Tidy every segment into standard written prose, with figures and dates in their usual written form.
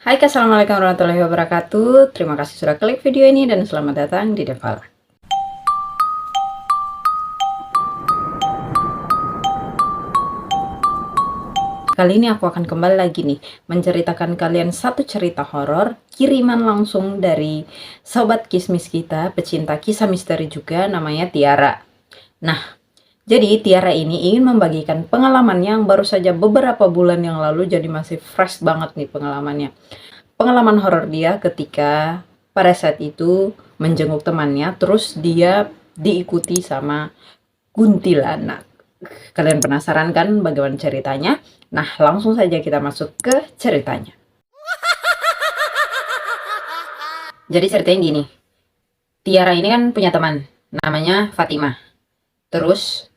Hai, assalamualaikum warahmatullahi wabarakatuh. Terima kasih sudah klik video ini dan selamat datang di Deval. Kali ini aku akan kembali lagi nih menceritakan kalian satu cerita horor kiriman langsung dari sobat kismis kita, pecinta kisah misteri juga, namanya Tiara. Nah, jadi Tiara ini ingin membagikan pengalaman yang baru saja beberapa bulan yang lalu, jadi masih fresh banget nih pengalamannya. Pengalaman horor dia ketika pada saat itu menjenguk temannya, terus dia diikuti sama kuntilanak. Kalian penasaran kan bagaimana ceritanya? Nah, langsung saja kita masuk ke ceritanya. Jadi ceritanya gini, Tiara ini kan punya teman, namanya Fatima. Terus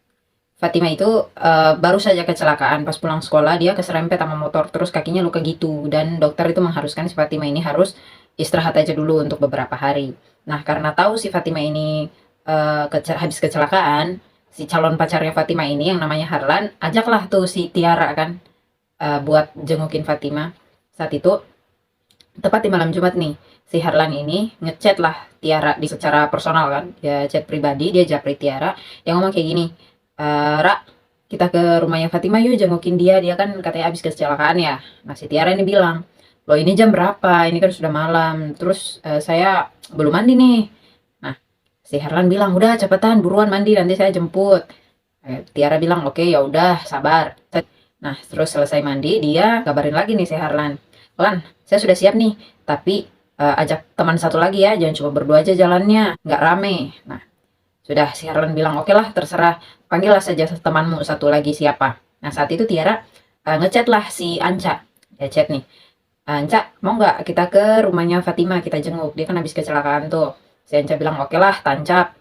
Fatima itu baru saja kecelakaan pas pulang sekolah, dia keserempet sama motor, terus kakinya luka gitu, dan dokter itu mengharuskan si Fatima ini harus istirahat aja dulu untuk beberapa hari. Nah, karena tahu si Fatima ini habis kecelakaan, si calon pacarnya Fatima ini yang namanya Harlan, ajaklah tuh si Tiara kan buat jengukin Fatima. Saat itu tepat di malam Jumat nih, si Harlan ini ngechat lah Tiara di secara personal kan, dia chat pribadi, dia japri Tiara, dia ngomong kayak gini, Ra, kita ke rumahnya Fatima yuk jengukin dia kan katanya habis kecelakaan ya. Nah, si Tiara ini bilang, loh ini jam berapa, ini kan sudah malam, terus saya belum mandi nih. Nah, si Harlan bilang, udah cepetan buruan mandi nanti saya jemput. Tiara bilang, oke ya udah sabar. Nah, terus selesai mandi, dia kabarin lagi nih si Harlan, Lan, saya sudah siap nih, tapi ajak teman satu lagi ya, jangan cuma berdua aja jalannya, nggak rame. Nah, sudah si Harlan bilang, oke lah terserah, panggillah saja temanmu satu lagi siapa. Nah, saat itu Tiara ngechat lah si Anca, ya chat nih, Anca mau nggak kita ke rumahnya Fatima, kita jenguk, dia kan habis kecelakaan tuh. Si Anca bilang, oke lah tancap.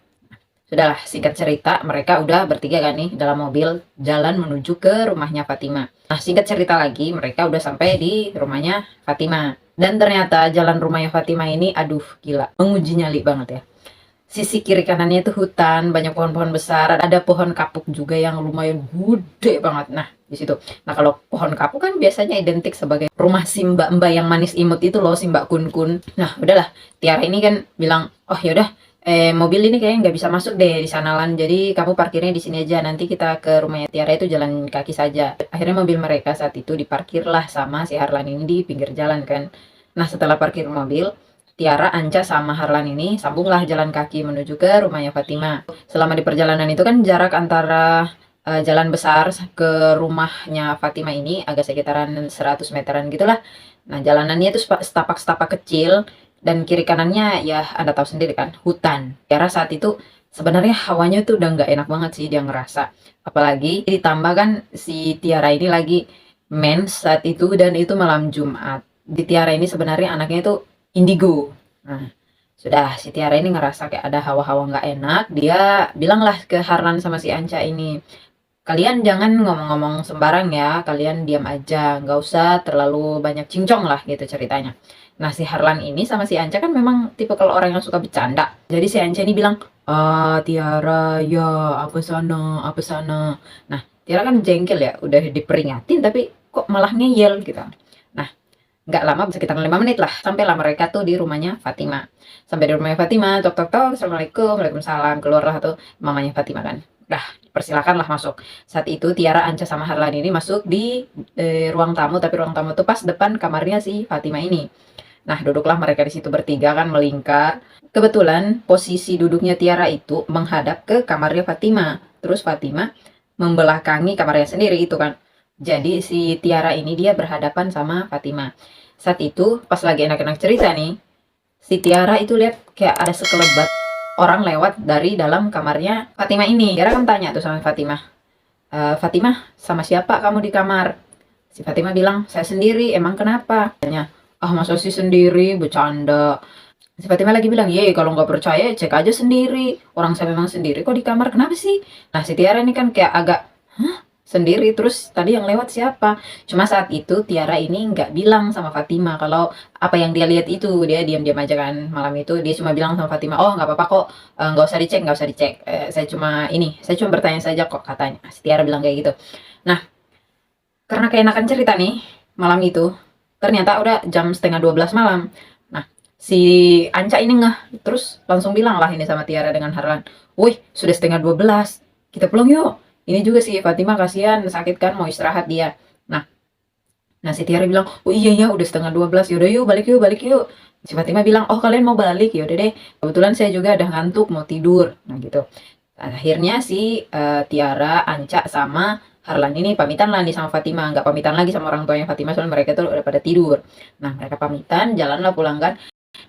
Sudahlah, singkat cerita, mereka udah bertiga kan nih dalam mobil jalan menuju ke rumahnya Fatima. Nah, singkat cerita lagi, mereka udah sampai di rumahnya Fatima. Dan ternyata jalan rumahnya Fatima ini, aduh gila, menguji nyali banget ya. Sisi kiri kanannya itu hutan, banyak pohon-pohon besar, ada pohon kapuk juga yang lumayan gede banget. Nah, di situ. Nah, kalau pohon kapuk kan biasanya identik sebagai rumah si mbak-mbak yang manis imut itu loh, si Mbak Kun-kun. Nah, udahlah, Tiara ini kan bilang, oh yaudah, mobil ini kayaknya nggak bisa masuk deh di sana Lan, jadi kamu parkirnya di sini aja, nanti kita ke rumahnya Tiara itu jalan kaki saja. Akhirnya mobil mereka saat itu diparkirlah sama si Harlan ini di pinggir jalan kan. Nah, setelah parkir mobil, Tiara, Anca, sama Harlan ini sambunglah jalan kaki menuju ke rumahnya Fatima. Selama di perjalanan itu kan jarak antara jalan besar ke rumahnya Fatima ini agak sekitaran 100 meteran gitulah. Nah, jalanannya itu setapak-setapak kecil, dan kiri kanannya ya Anda tahu sendiri kan, hutan. Tiara saat itu sebenarnya hawanya tuh udah nggak enak banget sih dia ngerasa. Apalagi ditambah kan si Tiara ini lagi mens saat itu, dan itu malam Jumat. Di Tiara ini sebenarnya anaknya itu indigo. Nah, sudah si Tiara ini ngerasa kayak ada hawa-hawa nggak enak. Dia bilanglah ke Harlan sama si Anca ini, kalian jangan ngomong-ngomong sembarang ya, kalian diam aja, nggak usah terlalu banyak cincong lah gitu ceritanya. Nah, si Harlan ini sama si Anca kan memang tipe kalau orang yang suka bercanda. Jadi si Anca ini bilang, ah Tiara ya apa sana apa sana. Nah, Tiara kan jengkel ya, udah diperingatin tapi kok malah ngeyel gitu. Nah, nggak lama, sekitar 5 menit lah, sampailah mereka tuh di rumahnya Fatima. Sampai di rumahnya Fatima, tok tok tok, assalamualaikum, waalaikumsalam, keluarlah tuh mamanya Fatima kan. Dah, persilakanlah masuk. Saat itu Tiara, Anca, sama Harlan ini masuk di ruang tamu, tapi ruang tamu tuh pas depan kamarnya si Fatima ini. Nah, duduklah mereka di situ bertiga kan, melingkar. Kebetulan posisi duduknya Tiara itu menghadap ke kamarnya Fatima. Terus Fatima membelakangi kamarnya sendiri itu kan. Jadi si Tiara ini dia berhadapan sama Fatima. Saat itu pas lagi enak-enak cerita nih, si Tiara itu lihat kayak ada sekelebat orang lewat dari dalam kamarnya Fatima ini. Tiara kan tanya tuh sama Fatima, Fatima, sama siapa kamu di kamar? Si Fatima bilang, saya sendiri, emang kenapa? Tanya, ah masa sih sendiri, bercanda. Si Fatima lagi bilang, ye kalau nggak percaya cek aja sendiri, orang saya memang sendiri kok di kamar, kenapa sih? Nah, si Tiara ini kan kayak agak, hah? Sendiri, terus tadi yang lewat siapa? Cuma saat itu Tiara ini nggak bilang sama Fatima kalau apa yang dia lihat itu, dia diam-diam aja kan malam itu. Dia cuma bilang sama Fatima, oh nggak apa-apa kok, nggak usah dicek, nggak usah dicek, saya cuma bertanya saja kok, katanya si Tiara bilang kayak gitu. Nah, karena keenakan cerita nih malam itu, Ternyata udah jam setengah 12 malam. Nah, si Anca ini ngeh, terus langsung bilang lah ini sama Tiara dengan Harlan, "Woi, sudah setengah 12, kita pulang yuk." Ini juga si Fatima kasihan, sakit kan, mau istirahat dia. Nah, nah si Tiara bilang, "Oh iya ya, udah setengah 12, yaudah yuk, balik yuk, balik yuk." Si Fatima bilang, "Oh kalian mau balik, yaudah deh. Kebetulan saya juga udah ngantuk, mau tidur." Nah gitu. Akhirnya si Tiara, Anca, sama Harlan ini pamitan lah nih sama Fatima, nggak pamitan lagi sama orang tuanya Fatima soalnya mereka tuh udah pada tidur. Nah mereka pamitan, jalanlah pulang kan.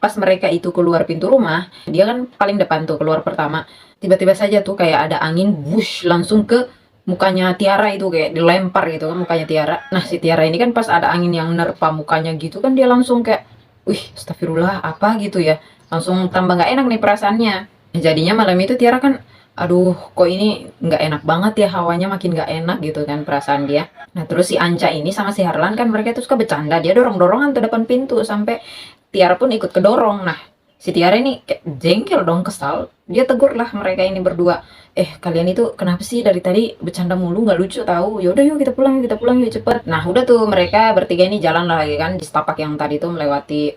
Pas mereka itu keluar pintu rumah, dia kan paling depan tuh keluar pertama. Tiba-tiba saja tuh kayak ada angin, wush, langsung ke mukanya Tiara itu kayak dilempar gitu kan mukanya Tiara. Nah si Tiara ini kan pas ada angin yang nerpa mukanya gitu kan dia langsung kayak, wih, astagfirullah apa gitu ya. Langsung tambah nggak enak nih perasaannya. Jadinya malam itu Tiara kan, aduh kok ini nggak enak banget ya hawanya makin nggak enak gitu kan perasaan dia. Nah terus si Anca ini sama si Harlan kan mereka tuh suka bercanda, dia dorong-dorongan tuh depan pintu sampai Tiara pun ikut kedorong. Nah si Tiara ini kayak jengkel dong, kesal, dia tegur lah mereka ini berdua, kalian itu kenapa sih dari tadi bercanda mulu, nggak lucu tahu, yaudah yuk kita pulang yuk cepet. Nah udah tuh mereka bertiga ini jalan lagi kan di setapak yang tadi tuh melewati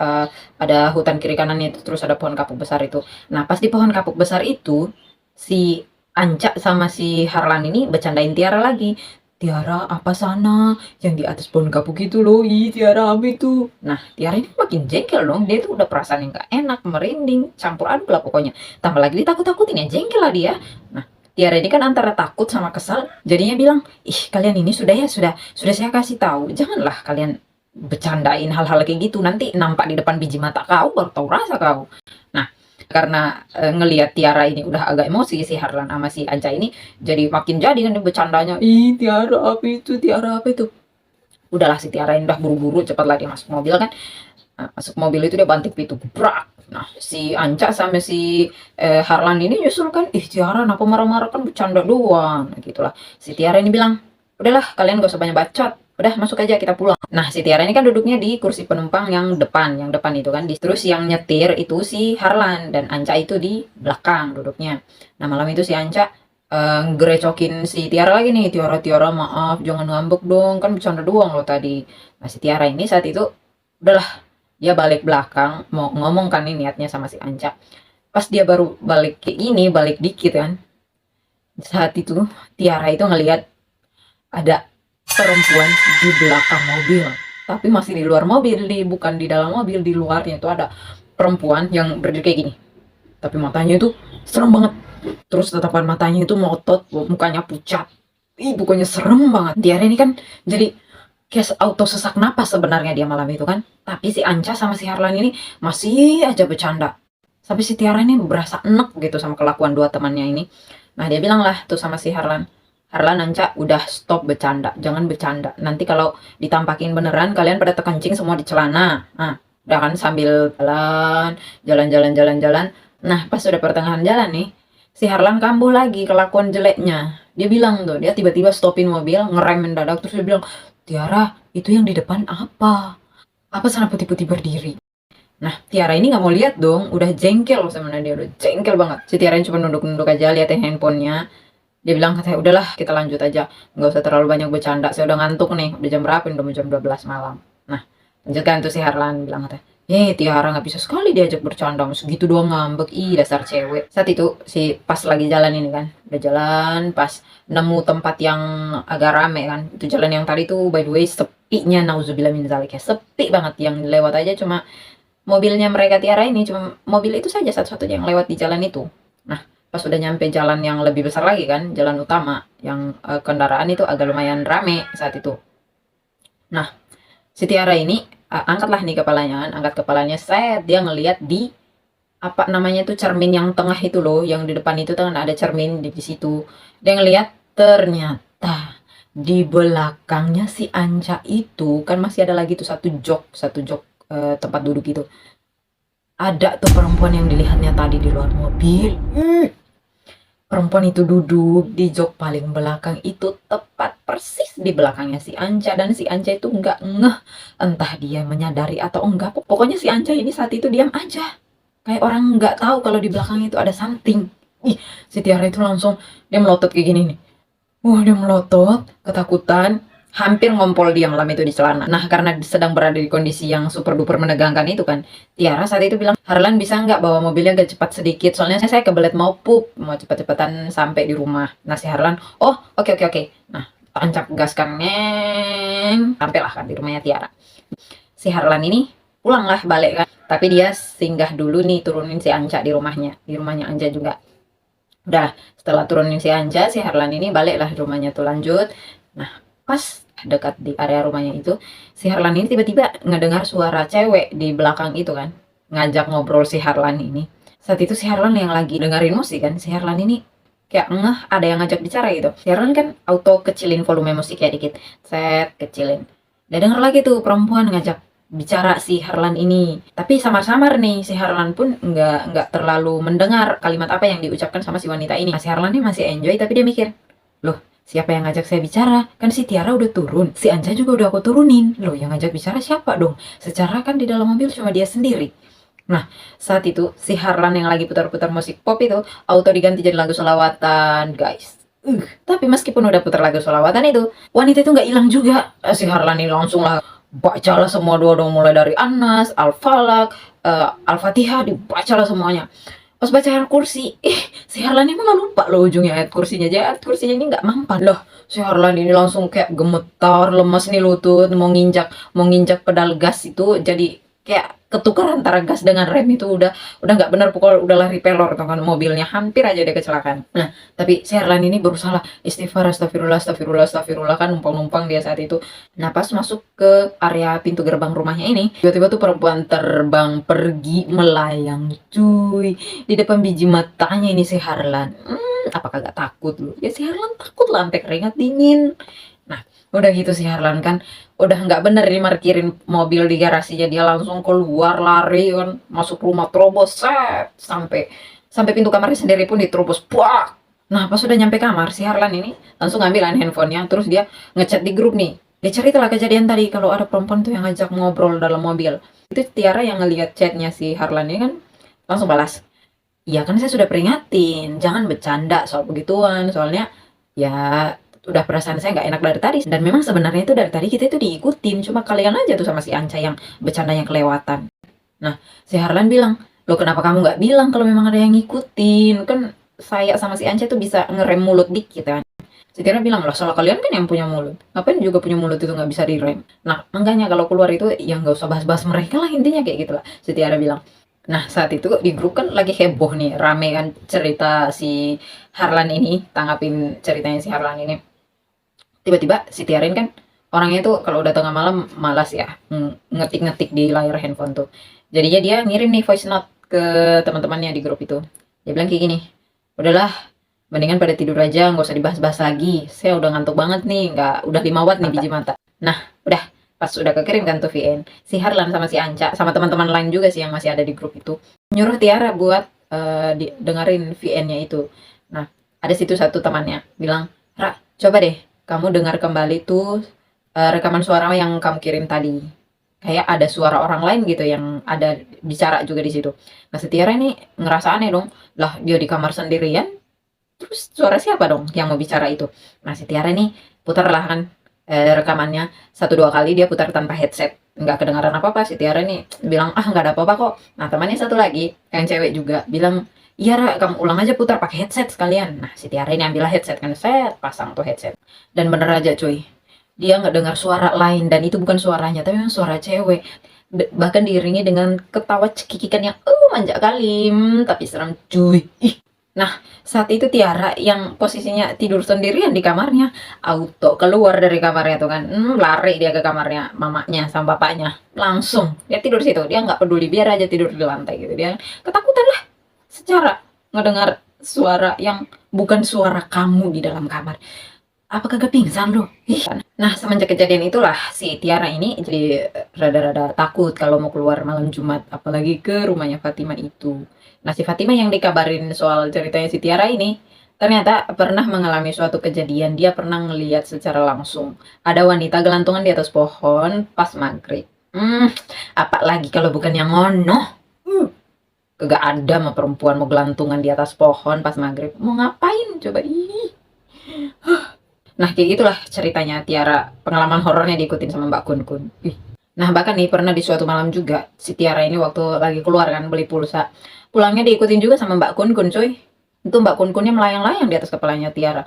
ada hutan kiri kanannya itu, terus ada pohon kapuk besar itu. Nah pas di pohon kapuk besar itu si Anca sama si Harlan ini bercandain Tiara lagi. "Tiara, apa sana? Yang di atas pohon kapuk itu loh. Ih, Tiara, apa itu?" Nah, Tiara ini makin jengkel dong. Dia tuh udah perasaan yang gak enak, merinding, campur aduk lah pokoknya. Tambah lagi ditakut-takutin ya, jengkel lah dia. Nah, Tiara ini kan antara takut sama kesal, jadinya bilang, "Ih, kalian ini sudah ya, sudah saya kasih tahu. Janganlah kalian bercandain hal-hal kayak gitu. Nanti nampak di depan biji mata kau, baru tahu rasa kau." Nah, karena ngelihat Tiara ini udah agak emosi si Harlan sama si Anca ini, jadi makin jadi kan bercandanya, "Ih, Tiara apa itu, Tiara apa itu." Udahlah si Tiara ini udah buru-buru cepatlah dia masuk mobil kan. Nah, masuk mobil itu dia banting pintu gebrak. Nah si Anca sama si Harlan ini nyusul kan, "Ih Tiara kenapa marah-marah, kan bercanda doang." Nah, gitulah si Tiara ini bilang, "Udahlah kalian gak usah banyak bacot, udah masuk aja kita pulang." Nah si Tiara ini kan duduknya di kursi penumpang yang depan itu kan, terus yang nyetir itu si Harlan dan Anca itu di belakang duduknya. Nah malam itu si Anca ngerecokin si Tiara lagi nih, "Tiara, Tiara maaf, jangan ngambek dong, kan bercanda doang loh tadi." Nah si Tiara ini saat itu udahlah, dia balik belakang mau ngomong kan ini niatnya sama si Anca. Pas dia baru balik kayak gini, balik dikit kan, saat itu Tiara itu ngelihat ada perempuan di belakang mobil, tapi masih di luar mobil, bukan di dalam mobil, di luarnya itu ada perempuan yang berdiri kayak gini, tapi matanya itu serem banget. Terus tatapan matanya itu melotot, mukanya pucat. Ih, pokoknya serem banget. Tiara ini kan jadi kayak auto sesak napas sebenarnya dia malam itu kan. Tapi si Anca sama si Harlan ini masih aja bercanda. Sampai si Tiara ini berasa enek gitu sama kelakuan dua temannya ini. Nah dia bilang lah tuh sama si Harlan, "Harlan, Anca, udah stop bercanda, jangan bercanda. Nanti kalau ditampakin beneran kalian pada terkencing semua di celana." Nah, udah kan sambil jalan. Nah pas udah pertengahan jalan nih, si Harlan kambuh lagi kelakuan jeleknya. Dia bilang tuh, dia tiba-tiba stopin mobil, ngerem mendadak, terus dia bilang, "Tiara, itu yang di depan apa? Apa sana putih-putih berdiri?" Nah, Tiara ini nggak mau lihat dong, udah jengkel sebenarnya, dia udah jengkel banget. Si Tiara ini cuma nunduk-nunduk aja liatin handphonenya. Dia bilang katanya, "Udahlah kita lanjut aja, nggak usah terlalu banyak bercanda, saya udah ngantuk nih, udah jam berapa, udah mau jam 12 malam." Nah lanjutkan tuh si Harlan bilang katanya, Tiara nggak bisa sekali diajak bercanda, segitu doang ngambek, ih dasar cewek." Saat itu si pas lagi jalan ini kan, udah jalan pas nemu tempat yang agak rame kan, itu jalan yang tadi tuh by the way sepinya nauzubillah min zalik ya, sepi banget, yang lewat aja cuma mobilnya mereka Tiara ini, cuma mobil itu saja satu-satunya yang lewat di jalan itu. Nah pas udah nyampe jalan yang lebih besar lagi kan, jalan utama yang kendaraan itu agak lumayan rame saat itu. Nah si Tiara ini angkatlah nih kepalanya kan, angkat kepalanya, set, dia ngelihat di apa namanya tuh cermin yang tengah itu loh, yang di depan itu kan ada cermin di situ. Dia ngelihat ternyata di belakangnya si Anca itu kan masih ada lagi tuh satu jok tempat duduk itu. Ada tuh perempuan yang dilihatnya tadi di luar mobil. Perempuan itu duduk di jok paling belakang itu, tepat persis di belakangnya si Anca, dan si Anca itu nggak ngeh, entah dia menyadari atau enggak. Pokoknya si Anca ini saat itu diam aja, kayak orang nggak tahu kalau di belakang itu ada something. Ih, si Tiara itu langsung dia melotot kayak gini nih. Wah, dia melotot, ketakutan. hampir ngompol dia malam itu di celana. Nah, karena sedang berada di kondisi yang super duper menegangkan itu kan, Tiara saat itu bilang, Harlan bisa nggak bawa mobilnya agak cepat sedikit, soalnya saya kebelet mau pup, mau cepet-cepetan sampai di rumah. Nah, si Harlan, oh oke oke oke. Nah, tancap gas kan, neng, sampailah kan di rumahnya Tiara. Si Harlan ini pulanglah balik kan, tapi dia singgah dulu nih, turunin si Anca di rumahnya Anca juga. Udah, setelah turunin si Anca, si Harlan ini baliklah di rumahnya tuh, lanjut. Nah, pas dekat di area rumahnya itu, si Harlan ini tiba-tiba ngedengar suara cewek di belakang itu kan, ngajak ngobrol si Harlan ini. Saat itu si Harlan yang lagi dengerin musik kan, si Harlan ini kayak ngeh ada yang ngajak bicara gitu. Si Harlan kan auto kecilin volume musiknya dikit, set kecilin. Dia denger lagi tuh perempuan ngajak bicara si Harlan ini. Tapi samar-samar nih, si Harlan pun nggak terlalu mendengar kalimat apa yang diucapkan sama si wanita ini. Nah, si Harlan ini masih enjoy, tapi dia mikir, loh, siapa yang ngajak saya bicara? Kan si Tiara udah turun, si Anja juga udah aku turunin. Loh, yang ngajak bicara siapa dong? Secara kan di dalam mobil cuma dia sendiri. Nah, saat itu si Harlan yang lagi putar-putar musik pop itu auto diganti jadi lagu selawatan, guys. Tapi meskipun udah putar lagu selawatan itu, wanita itu nggak hilang juga. Si Harlan ini langsung lah bacalah semua doa dong, mulai dari Anas, Al-Falak, Al-Fatihah, dibacalah semuanya. Pas baca ayat kursi, si Harlan ini malah lupa loh ujungnya ayat kursinya aja. Ayat kursinya ini nggak mempan loh. Si Harlan ini langsung kayak gemetar, lemas nih lutut, mau nginjak pedal gas itu jadi kayak ketukar antara gas dengan rem itu udah nggak benar, pokoknya udah lari pelor kan mobilnya, hampir aja dia kecelakaan. Nah, tapi si Harlan ini berusaha istighfar, astagfirullah astagfirullah astagfirullah kan, numpang-numpang dia saat itu. Nah, pas masuk ke area pintu gerbang rumahnya ini, tiba-tiba tuh perempuan terbang pergi melayang cuy di depan biji matanya ini si Harlan. Apakah gak takut lu? Ya si Harlan takut lah sampai keringat dingin. Nah, udah gitu si Harlan kan udah nggak bener nih markirin mobil di garasinya, dia langsung keluar lari kan, masuk rumah terobos set sampai sampai pintu kamarnya sendiri pun diterobos puak. Nah, pas sudah nyampe kamar si Harlan ini langsung ngambil handphonenya, terus dia ngechat di grup nih. Dia ceritalah kejadian tadi kalau ada perempuan tuh yang ngajak ngobrol dalam mobil. Itu Tiara yang ngelihat chatnya si Harlan ini kan langsung balas, iya kan saya sudah peringatin, jangan bercanda soal begituan, soalnya ya udah perasaan saya nggak enak dari tadi. Dan memang sebenarnya itu dari tadi kita itu diikutin, cuma kalian aja tuh sama si Anca yang bercanda yang kelewatan. Nah, si Harlan bilang, lo kenapa kamu nggak bilang kalau memang ada yang ngikutin? Kan saya sama si Anca tuh bisa ngerem mulut dikit kan. Si Tiara bilang, loh salah kalian kan yang punya mulut. Ngapain juga punya mulut itu nggak bisa direm? Nah, enggaknya kalau keluar itu ya nggak usah bahas-bahas mereka lah, intinya kayak gitu lah. Si Tiara bilang. Nah, saat itu di grup kan lagi heboh nih, rame kan cerita si Harlan ini, tanggapin ceritanya si Harlan ini. Tiba-tiba si Tiarin kan orangnya tuh kalau udah tengah malam malas ya ngetik-ngetik di layar handphone tuh. Jadinya dia ngirim nih voice note ke teman-temannya di grup itu. Dia bilang kayak gini, udahlah mendingan pada tidur aja, nggak usah dibahas-bahas lagi. Saya udah ngantuk banget nih, udah 5 watt nih biji mata. Nah, udah pas udah kekirim kan tuh VN, si Harlan sama si Anca sama teman-teman lain juga sih yang masih ada di grup itu nyuruh Tiara buat dengerin VN-nya itu. Nah, ada situ satu temannya bilang, Ra, coba deh kamu dengar kembali tuh rekaman suara yang kamu kirim tadi. Kayak ada suara orang lain gitu yang ada bicara juga di situ. Nah, si Tiara ini ngerasa aneh dong. Lah, dia di kamar sendirian, terus suara siapa dong yang mau bicara itu? Nah, si Tiara ini putarlah kan rekamannya 1-2 kali dia putar tanpa headset. Nggak kedengaran apa-apa. Si Tiara ini bilang, ah nggak ada apa-apa kok. Nah, temannya satu lagi, yang cewek juga, bilang, iya Ra, kamu ulang aja putar pakai headset sekalian. Nah, si Tiara ini ambil headset kan, set, pasang tuh headset. Dan bener aja cuy, dia nggak dengar suara lain, dan itu bukan suaranya, tapi memang suara cewek. Bahkan diiringi dengan ketawa cekikikan yang manja kali, tapi seram cuy. Nah, saat itu Tiara yang posisinya tidur sendirian di kamarnya, auto keluar dari kamarnya tuh kan, lari dia ke kamarnya mamanya sama bapaknya, langsung dia tidur situ, dia nggak peduli, biar aja tidur di lantai gitu, dia ketakutan lah secara ngedengar suara yang bukan suara kamu di dalam kamar. Apa kagak pingsan lo? Nah, semenjak kejadian itulah si Tiara ini jadi rada-rada takut kalau mau keluar malam Jumat, apalagi ke rumahnya Fatima itu. Nah, si Fatima yang dikabarin soal ceritanya si Tiara ini ternyata pernah mengalami suatu kejadian. Dia pernah ngelihat secara langsung ada wanita gelantungan di atas pohon pas maghrib. Apalagi kalau bukan yang ngono. Kagak ada mah perempuan mau gelantungan di atas pohon pas maghrib. Mau ngapain coba? Ih. Nah, kayak gitulah ceritanya Tiara, pengalaman horornya diikutin sama Mbak Kun Kun. Ih. Nah, bahkan nih pernah di suatu malam juga, si Tiara ini waktu lagi keluar kan beli pulsa, pulangnya diikutin juga sama Mbak Kun Kun, cuy. Itu Mbak Kun Kunnya melayang-layang di atas kepalanya Tiara.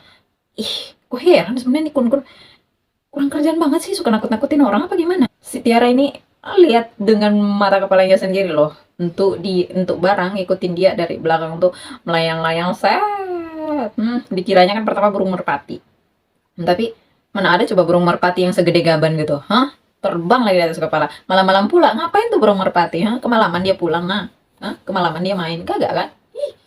Ih, kok heran sebenarnya nih Kun Kun. Kurang kerjaan banget sih, suka nakut-nakutin orang apa gimana? Si Tiara ini lihat dengan mata kepalanya sendiri loh. Untuk barang ikutin dia dari belakang tuh melayang-layang set. Dikiranya kan pertama burung merpati. Tapi mana ada coba burung merpati yang segede gaban gitu, hah? Terbang lagi di atas kepala. Malam-malam pula, ngapain tuh burung merpati, hah? Kemalaman dia pulang, nah. Hah? Kemalaman dia main, kagak kan? Ih.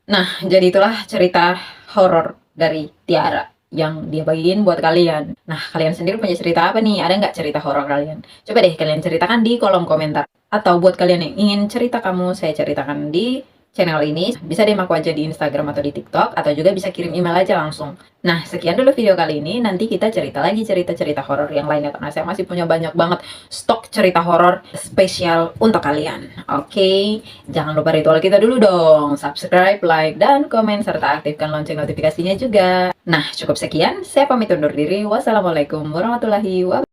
Nah, jadi itulah cerita horor dari Tiara yang dia bagiin buat kalian. Nah, kalian sendiri punya cerita apa nih? Ada nggak cerita horor kalian? Coba deh kalian ceritakan di kolom komentar. Atau buat kalian yang ingin cerita kamu, saya ceritakan di channel ini. Bisa DM aku aja di Instagram atau di TikTok, atau juga bisa kirim email aja langsung. Nah, sekian dulu video kali ini. Nanti kita cerita lagi cerita-cerita horor yang lainnya, karena saya masih punya banyak banget stok cerita horor spesial untuk kalian. Oke, jangan lupa ritual kita dulu dong. Subscribe, like, dan komen, serta aktifkan lonceng notifikasinya juga. Nah, cukup sekian. Saya pamit undur diri. Wassalamualaikum warahmatullahi wabarakatuh.